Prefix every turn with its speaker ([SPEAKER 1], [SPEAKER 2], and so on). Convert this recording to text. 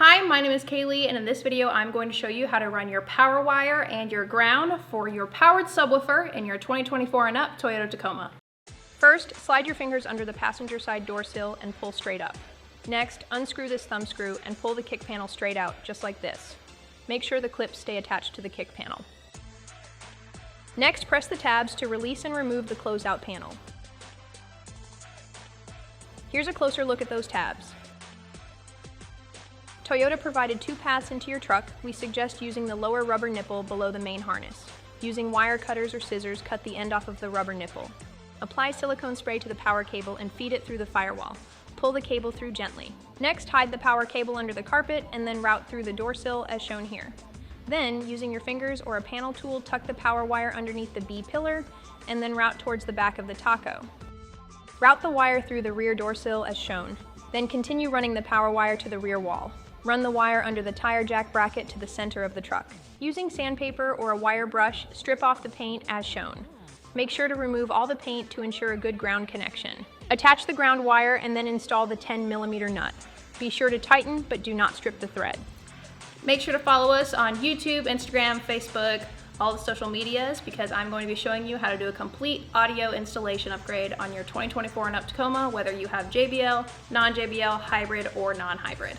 [SPEAKER 1] Hi, my name is Kaylee, and in this video I'm going to show you how to run your power wire and your ground for your powered subwoofer in your 2024 and up Toyota Tacoma. First, slide your fingers under the passenger side door sill and pull straight up. Next, unscrew this thumb screw and pull the kick panel straight out, just like this. Make sure the clips stay attached to the kick panel. Next, press the tabs to release and remove the closeout panel. Here's a closer look at those tabs. Toyota provided 2 paths into your truck. We suggest using the lower rubber nipple below the main harness. Using wire cutters or scissors, cut the end off of the rubber nipple. Apply silicone spray to the power cable and feed it through the firewall. Pull the cable through gently. Next, hide the power cable under the carpet and then route through the door sill as shown here. Then, using your fingers or a panel tool, tuck the power wire underneath the B pillar and then route towards the back of the Taco. Route the wire through the rear door sill as shown. Then continue running the power wire to the rear wall. Run the wire under the tire jack bracket to the center of the truck. Using sandpaper or a wire brush, strip off the paint as shown. Make sure to remove all the paint to ensure a good ground connection. Attach the ground wire and then install the 10mm nut. Be sure to tighten, but do not strip the thread. Make sure to follow us on YouTube, Instagram, Facebook, all the social medias, because I'm going to be showing you how to do a complete audio installation upgrade on your 2024 and up Tacoma, whether you have JBL, non-JBL, hybrid, or non-hybrid.